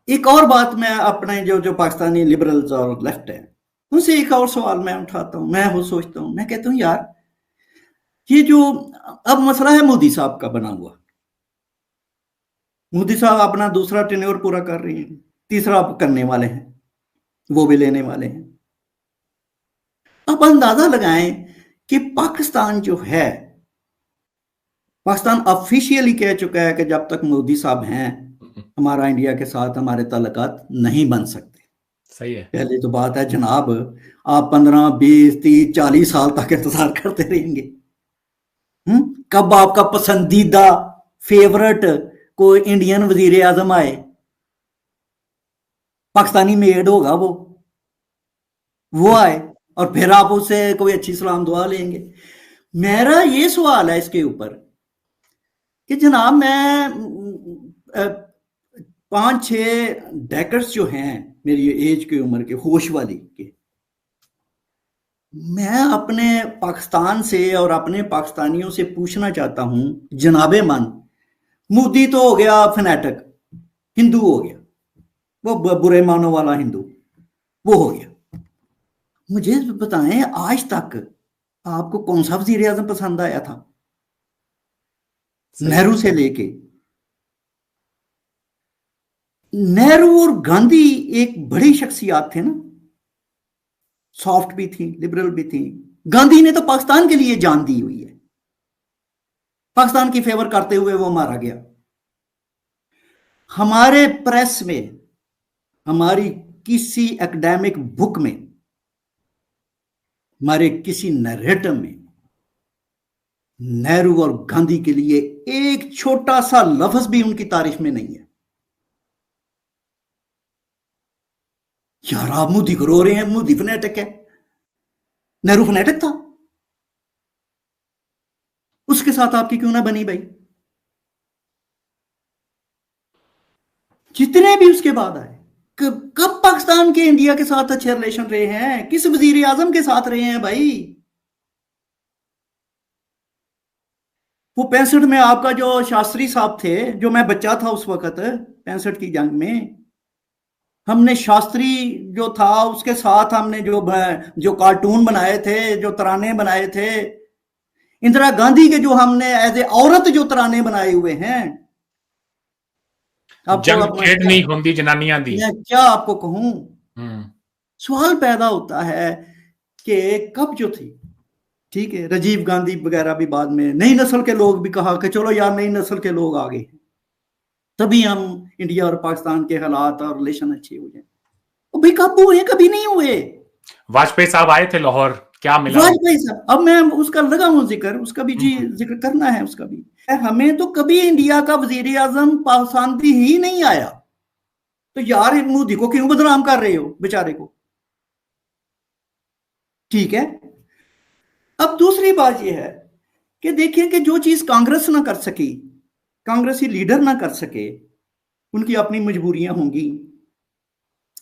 एक और बात मैं अपने जो जो पाकिस्तानी लिबरल्स और लेफ्ट है उनसे एक और सवाल मैं उठाता हूँ, मैं वो सोचता हूँ, मैं कहता हूँ यार ये जो अब मसला है मोदी साहब का बना हुआ, मोदी साहब अपना दूसरा टेन्योर पूरा कर रहे हैं, तीसरा अब करने वाले हैं, वो भी लेने वाले हैं। अब अंदाजा लगाएं कि पाकिस्तान जो है, पाकिस्तान ऑफिशियली कह चुका है कि जब तक मोदी साहब हैं हमारा इंडिया के साथ हमारे ताल्लुकात नहीं बन सकते। सही है। पहले तो बात है जनाब, आप 15 20 30 40 साल तक इंतजार करते रहेंगे। कब आपका पसंदीदा फेवरेट कोई इंडियन वजीर आजम आए, पाकिस्तानी मेड होगा वो आए और फिर आप उससे कोई अच्छी सलाम दुआ लेंगे। मेरा ये सवाल है इसके ऊपर कि जनाब मैं 5 6 डेकेड्स जो हैं मेरी एज की उम्र के होश वाली के, मैं अपने पाकिस्तान से और अपने पाकिस्तानियों से पूछना चाहता हूं जनाबे मन, मोदी तो हो गया फनेटिक हिंदू हो गया, वो बुरे मानों वाला हिंदू वो हो गया, मुझे बताएं आज तक आपको कौन सा वजीर आजम पसंद आया था नेहरू से लेके? नेहरू और गांधी एक बड़ी शख्सियत थे ना, सॉफ्ट भी थी लिबरल भी थी। गांधी ने तो पाकिस्तान के लिए जान दी हुई है, पाकिस्तान की फेवर करते हुए वो मारा गया। हमारे प्रेस में, हमारी किसी एकेडमिक बुक में, हमारे किसी नरेटिव में नेहरू और गांधी के लिए एक छोटा सा लफ्ज भी उनकी तारीफ में नहीं है। यार आप मोदी को रो रहे हैं, मोदी फनेटिक है, नेहरू फनेटिक था, उसके साथ आपकी क्यों ना बनी भाई? जितने भी उसके बाद आए, कब पाकिस्तान के इंडिया के साथ अच्छे रिलेशन रहे हैं? किस वजीर आजम के साथ रहे हैं भाई? वो 65 में आपका जो शास्त्री साहब थे, जो मैं बच्चा था उस वक्त 65 की जंग में, हमने शास्त्री जो था उसके साथ हमने जो जो कार्टून बनाए थे, जो तराने बनाए थे, इंदिरा गांधी के जो हमने एज ए औरत जो तराने बनाए हुए हैं, आपको जंग अब खेड़नी होंदी जनानियां दी। मैं क्या आपको कहूं? हम्म। सवाल पैदा होता है कि कब जो थी, ठीक है राजीव गांधी वगैरह भी बाद में, नई नस्ल के लोग भी कहा कि चलो यार नई नस्ल के लोग आ गए, तभी हम इंडिया और पाकिस्तान के हालात और रिलेशन अच्छे हो जाए। भाई कब हुए? कभी नहीं हुए। वाजपेयी साहब आए थे लाहौर, क्या मिला? वाजपेयी साहब, अब मैं उसका लगा हूं जिक्र, उसका भी जी जिक्र करना है उसका भी। हमें तो कभी इंडिया का वजीर आजम पाकिस्तान ही नहीं आया, तो यार मोदी को क्यों बदनाम कर रहे हो बेचारे को? ठीक है। अब दूसरी बात यह है कि देखिए कि जो चीज कांग्रेस ना कर सकी, कांग्रेसी लीडर ना कर सके, उनकी अपनी मजबूरियां होंगी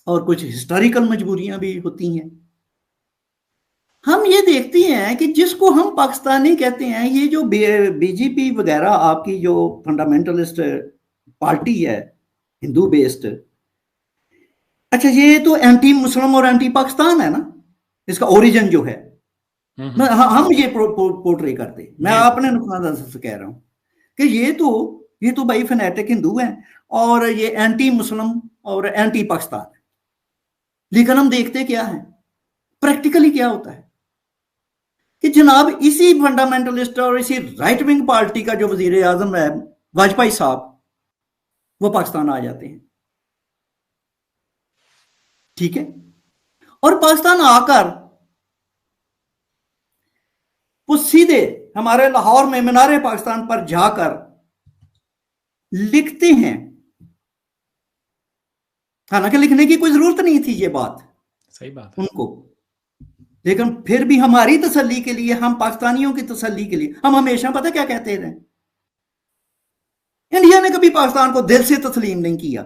और कुछ हिस्टोरिकल मजबूरियां भी होती हैं। हम ये देखते हैं कि जिसको हम पाकिस्तानी कहते हैं, ये जो बीजेपी वगैरह आपकी जो फंडामेंटलिस्ट पार्टी है, हिंदू बेस्ड, अच्छा ये तो एंटी मुस्लिम और एंटी पाकिस्तान है ना, इसका ओरिजिन जो है। हम ये पोर्ट्रे करते, मैं अपने नुकसान से कह रहा हूं कि ये तो भाई फनेटिक हिंदू हैं और ये एंटी मुस्लिम और एंटी पाकिस्तान है। लेकिन हम देखते क्या है, प्रैक्टिकली क्या होता है कि जनाब इसी फंडामेंटलिस्ट और इसी राइट विंग पार्टी का जो वजीर आजम है वाजपेयी साहब, वो पाकिस्तान आ जाते हैं, ठीक है, और पाकिस्तान आकर वो सीधे हमारे लाहौर में मीनारे पाकिस्तान पर जाकर लिखते हैं। हालांकि लिखने की कोई जरूरत नहीं थी ये बात, सही बात है उनको, लेकिन फिर भी हमारी तसल्ली के लिए, हम पाकिस्तानियों की तसल्ली के लिए हम हमेशा पता क्या कहते रहे, इंडिया ने कभी पाकिस्तान को दिल से तस्लीम नहीं किया।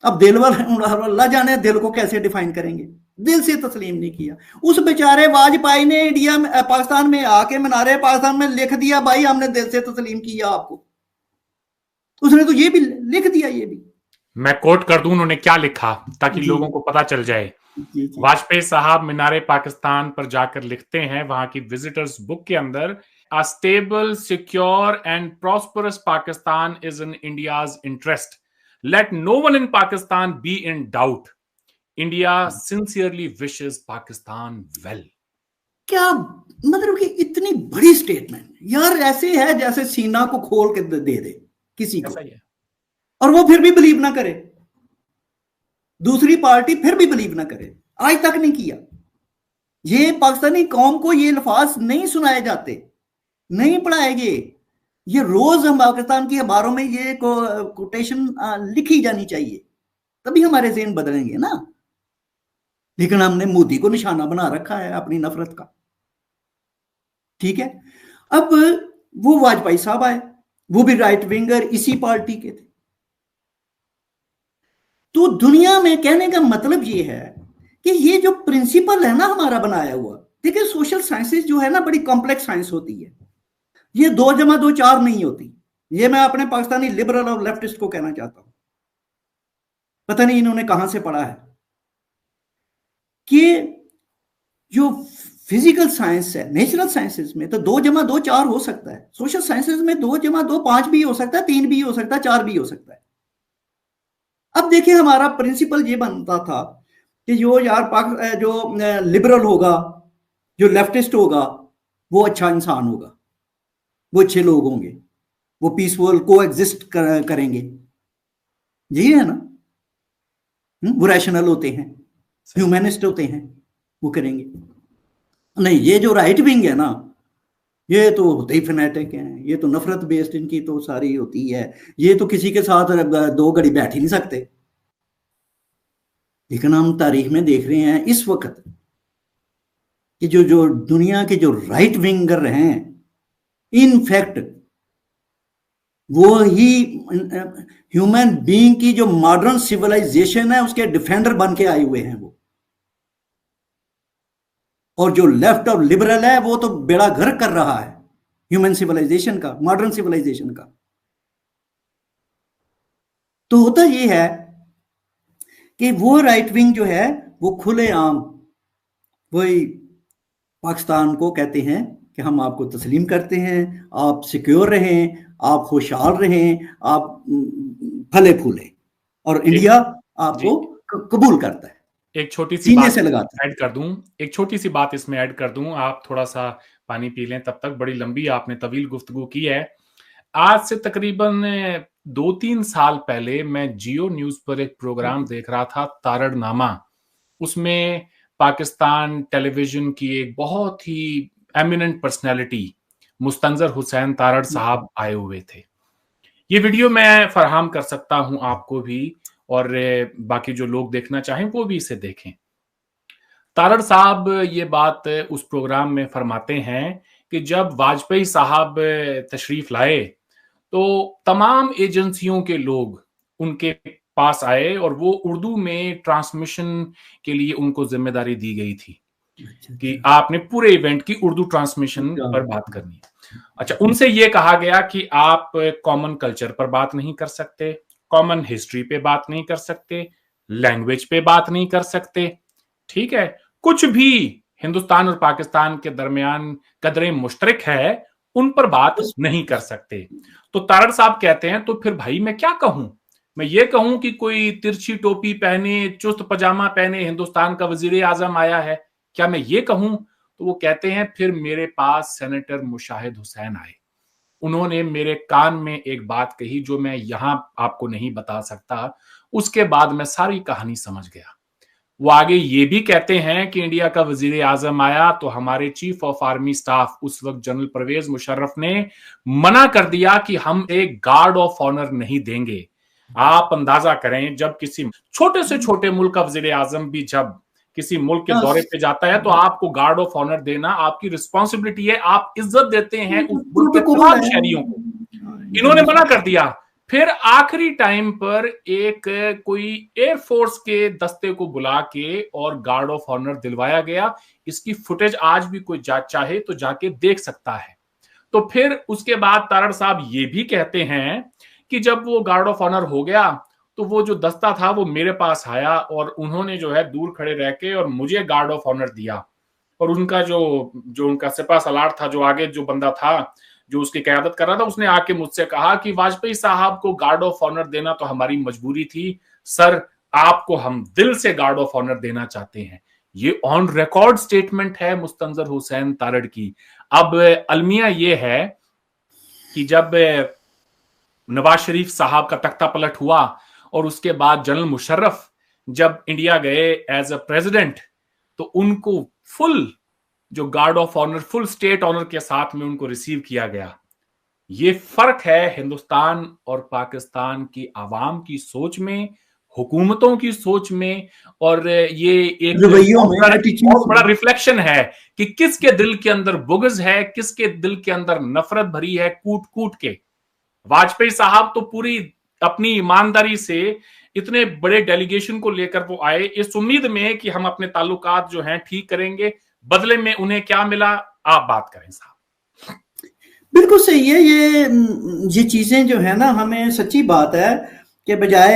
अब दिल अल्लाह जाने दिल को कैसे डिफाइन करेंगे, दिल से तस्लीम नहीं किया। उस बेचारे वाजपेयी ने इंडिया में पाकिस्तान में आके मीनारे पाकिस्तान में लिख दिया भाई हमने दिल से तस्लीम किया आपको, उसने तो ये भी लिख दिया, ये भी मैं कोट कर दूं उन्होंने क्या लिखा ताकि जी लोगों को पता चल जाए। जी जी वाजपेयी साहब मीनारे पाकिस्तान पर जाकर लिखते हैं वहां की विजिटर्स बुक के अंदर, a stable secure and prosperous Pakistan is in India's interest, let no one in Pakistan be in doubt, India sincerely wishes Pakistan well. क्या मतलब कि इतनी बड़ी स्टेटमेंट यार, ऐसे है जैसे सीना को खोल के दे दे किसी को, ऐसा ही है। और वो फिर भी बिलीव ना करे, दूसरी पार्टी फिर भी बिलीव ना करे। आज तक नहीं किया। ये पाकिस्तानी कौम को ये अल्फाज नहीं सुनाए जाते, नहीं पढ़ाए गए। ये रोज हम पाकिस्तान की अखबारों में ये कोटेशन लिखी जानी चाहिए, तभी हमारे ज़हन बदलेंगे ना। लेकिन हमने मोदी को निशाना बना रखा है अपनी नफरत का। ठीक है, अब वो वाजपेयी साहब आए, वो भी राइट विंगर इसी पार्टी के थे। तो दुनिया में कहने का मतलब ये है कि ये जो प्रिंसिपल है ना हमारा बनाया हुआ, देखिए सोशल साइंसेज जो है ना बड़ी कॉम्प्लेक्स साइंस होती है। ये 2+2=4 नहीं होती। ये मैं अपने पाकिस्तानी लिबरल और लेफ्टिस्ट को कहना चाहता हूं, पता नहीं इन्होंने कहां से पढ़ा है कि जो फिजिकल साइंस है, नेचुरल साइंसेज में तो 2+2=4 हो सकता है। सोशल साइंसेज में 2+2=5 भी हो सकता है, 3 भी हो सकता है, 4 भी हो सकता है। अब देखिए हमारा प्रिंसिपल ये बनता था कि जो यार जो लिबरल होगा, जो लेफ्टिस्ट होगा, वो अच्छा इंसान होगा, वो अच्छे लोग होंगे, वो पीसफुल को एग्जिस्ट करेंगे, यही है ना। वो रैशनल होते हैं, ह्यूमनिस्ट होते हैं, वो करेंगे। नहीं, ये जो राइट विंग है ना, ये तो होते ही फैनेटिक हैं, ये तो नफरत बेस्ड इनकी तो सारी होती है। ये तो किसी के साथ 2 घड़ी बैठ ही नहीं सकते। लेकिन हम तारीख में देख रहे हैं इस वक्त कि जो जो दुनिया के जो राइट विंगर हैं, इनफैक्ट वो ही ह्यूमन बीइंग की जो मॉडर्न सिविलाइजेशन है उसके डिफेंडर बन के आए हुए हैं वो। और जो लेफ्ट और लिबरल है वो तो बेड़ा गर्क कर रहा है ह्यूमन सिविलाइजेशन का, मॉडर्न सिविलाइजेशन का। तो होता ये है कि वो राइट विंग जो है वो खुलेआम वही पाकिस्तान को कहते हैं कि हम आपको तस्लीम करते हैं, आप सिक्योर रहें, आप खुशहाल रहें, आप फले फूले, और इंडिया आपको कबूल करता है, एक छोटी सी सीने बात से लगाता है। ऐड कर दूं, एक छोटी सी बात इसमें ऐड कर दूं, आप थोड़ा सा पानी पी लें तब तक। बड़ी लंबी आपने तवील गुफ्तगू की है। आज से तकरीबन 2-3 साल पहले मैं जियो न्यूज पर एक प्रोग्राम देख रहा था, तारड़नामा। उसमें पाकिस्तान टेलीविजन की एक बहुत ही एमिनेंट पर्सनैलिटी मुस्तंजर हुसैन तारड़ साहब आए हुए थे। ये वीडियो मैं फराहम कर सकता हूं आपको भी, और बाकी जो लोग देखना चाहें वो भी इसे देखें। तारड़ साहब ये बात उस प्रोग्राम में फरमाते हैं कि जब वाजपेयी साहब तशरीफ लाए तो तमाम एजेंसियों के लोग उनके पास आए और वो उर्दू में ट्रांसमिशन के लिए उनको जिम्मेदारी दी गई थी कि आपने पूरे इवेंट की उर्दू ट्रांसमिशन पर बात करनी है। अच्छा, उनसे ये कहा गया कि आप कॉमन कल्चर पर बात नहीं कर सकते, कॉमन हिस्ट्री पे बात नहीं कर सकते, लैंग्वेज पे बात नहीं कर सकते, ठीक है, कुछ भी हिंदुस्तान और पाकिस्तान के दरमियान कदरें मुश्तरक है उन पर बात नहीं कर सकते। तो तारड़ साहब कहते हैं तो फिर भाई मैं क्या कहूं, मैं ये कहूं कि कोई तिरछी टोपी पहने, चुस्त पजामा पहने हिंदुस्तान का वजीर आजम आया है, क्या मैं ये कहूं? तो वो कहते हैं फिर मेरे पास सेनेटर मुशाहिद हुसैन आए, उन्होंने मेरे कान में एक बात कही जो मैं यहां आपको नहीं बता सकता। उसके बाद मैं सारी कहानी समझ गया। वो आगे ये भी कहते हैं कि इंडिया का वजीर आजम आया तो हमारे चीफ ऑफ आर्मी स्टाफ उस वक्त जनरल परवेज मुशर्रफ ने मना कर दिया कि हम एक गार्ड ऑफ ऑनर नहीं देंगे। आप अंदाजा करें, जब किसी छोटे से छोटे मुल्क का वजीर आजम भी जब किसी मुल्क के दौरे पे जाता है तो आपको गार्ड ऑफ ऑनर देना आपकी रिस्पॉन्सिबिलिटी है, आप इज्जत देते हैं उस मुल्क के तमाम शहरियों को। इन्होंने मना कर दिया। फिर आखिरी टाइम पर एक कोई एयरफोर्स के दस्ते को बुला के और गार्ड ऑफ ऑनर दिलवाया गया। इसकी फुटेज आज भी कोई चाहे तो जाके देख सकता है। तो फिर उसके बाद तारड़ साहब ये भी कहते हैं कि जब वो गार्ड ऑफ ऑनर हो गया तो वो जो दस्ता था वो मेरे पास आया और उन्होंने जो है दूर खड़े रह के और मुझे गार्ड ऑफ ऑनर दिया। और उनका जो उनका सिपा सलार था, जो आगे जो बंदा था जो उसकी क़यादत कर रहा था, उसने आके मुझसे कहा कि वाजपेयी साहब को गार्ड ऑफ ऑनर देना तो हमारी मजबूरी थी सर, आपको हम दिल से गार्ड ऑफ ऑनर देना चाहते हैं। ये ऑन रिकॉर्ड स्टेटमेंट है मुस्तंजर हुसैन तारड़ की। अब अलमिया ये है कि जब नवाज शरीफ साहब का तख्ता पलट हुआ और उसके बाद जनरल मुशर्रफ जब इंडिया गए एज अ प्रेसिडेंट, तो उनको फुल जो guard of honour, full state honour के साथ में उनको रिसीव किया गया। ये फर्क है हिंदुस्तान और पाकिस्तान की आवाम की सोच में, हुकूमतों की सोच में, और ये एक बहुत बड़ा रिफ्लेक्शन है कि किसके दिल के अंदर बुग़्ज़ है, किसके दिल के अंदर नफरत भरी है कूट कूट के। वाजपेयी साहब तो पूरी अपनी ईमानदारी से इतने बड़े डेलीगेशन को लेकर वो आए इस उम्मीद में कि हम अपने ताल्लुकात जो हैं ठीक करेंगे, बदले में उन्हें क्या मिला, आप बात करें साहब। बिल्कुल सही है। ये चीजें जो है ना, हमें सच्ची बात है कि बजाय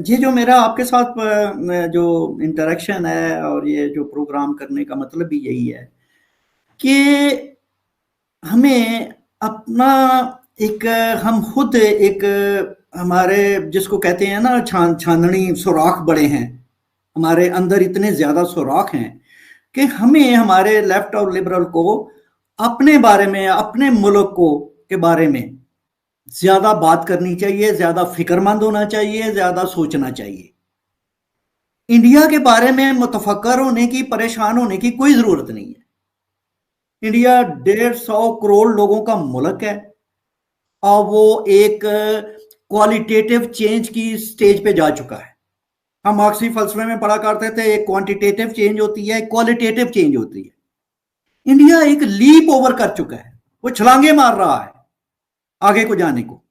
ये जो मेरा आपके साथ जो इंटरेक्शन है और ये जो प्रोग्राम करने का मतलब भी यही है कि हमें अपना एक, हम खुद एक, हमारे जिसको कहते हैं ना छाननी सुराख बड़े हैं, हमारे अंदर इतने ज्यादा सुराख हैं कि हमें हमारे लेफ्ट और लिबरल को अपने बारे में, अपने मुल्क को के बारे में ज्यादा बात करनी चाहिए, ज्यादा फिक्रमंद होना चाहिए, ज्यादा सोचना चाहिए। इंडिया के बारे में मुतफक्कर होने की, परेशान होने की कोई जरूरत नहीं है। इंडिया 150 करोड़ लोगों का मुल्क है और वो एक क्वालिटेटिव चेंज की स्टेज पे जा चुका है। हम मार्क्सी फलसफे में पढ़ा करते थे, एक क्वांटिटेटिव चेंज होती है, क्वालिटेटिव चेंज होती है। इंडिया एक लीप ओवर कर चुका है, वो छलांगे मार रहा है आगे को जाने को।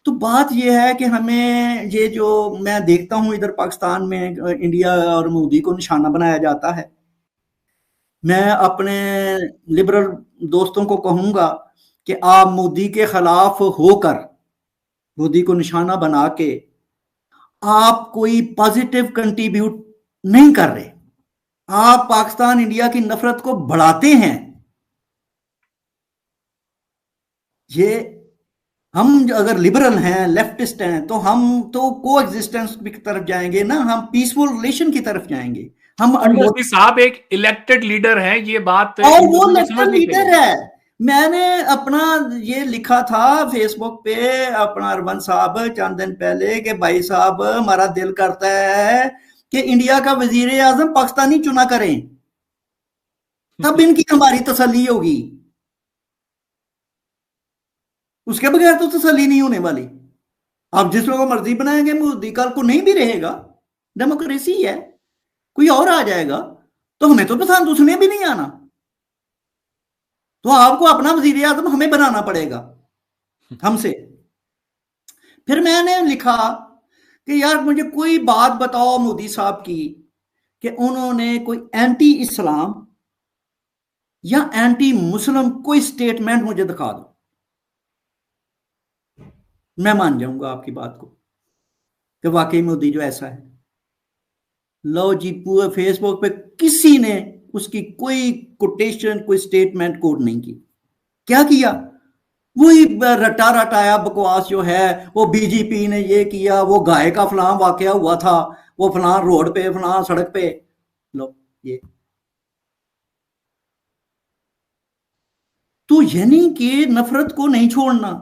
तो बात यह है कि हमें ये जो मैं देखता हूं इधर पाकिस्तान में इंडिया और मोदी को निशाना बनाया जाता है। मैं अपने लिबरल दोस्तों को कहूंगा कि आप मोदी के खिलाफ होकर, मोदी को निशाना बना के आप कोई पॉजिटिव कंट्रीब्यूट नहीं कर रहे, आप पाकिस्तान इंडिया की नफरत को बढ़ाते हैं। ये हम अगर लिबरल हैं, लेफ्टिस्ट हैं, तो हम तो को एग्जिस्टेंस की तरफ जाएंगे ना, हम पीसफुल रिलेशन की तरफ जाएंगे। हम मोदी साहब एक इलेक्टेड लीडर हैं, ये बात और वो इलेक्टेड लीडर है। मैंने अपना ये लिखा था फेसबुक पे, अपना अरबन साहब चंद दिन पहले, कि भाई साहब हमारा दिल करता है कि इंडिया का वजीर आजम पाकिस्तानी चुना करें, तब इनकी हमारी तसल्ली होगी, उसके बगैर तो तसल्ली नहीं होने वाली। आप जिसमें को मर्जी बनाएंगे, मोदी कल को नहीं भी रहेगा, डेमोक्रेसी है, कोई और आ जाएगा तो हमें तो पसंद उसने भी नहीं आना, तो आपको अपना वजीर आजम हमें बनाना पड़ेगा हमसे। फिर मैंने लिखा कि यार मुझे कोई बात बताओ मोदी साहब की कि उन्होंने कोई एंटी इस्लाम या एंटी मुस्लिम कोई स्टेटमेंट मुझे दिखा दो, मैं मान जाऊंगा आपकी बात को कि वाकई मोदी जो ऐसा है। लो जी, पूरे फेसबुक पे किसी ने उसकी कोई कोटेशन, कोई स्टेटमेंट कोड नहीं की। क्या किया? वही रटा रटाया बकवास जो है, वो बीजेपी ने ये किया, वो गाय का फलां वाकया हुआ था, वो फलां रोड पे, फलां सड़क पे। लो ये तो यानी कि नफरत को नहीं छोड़ना,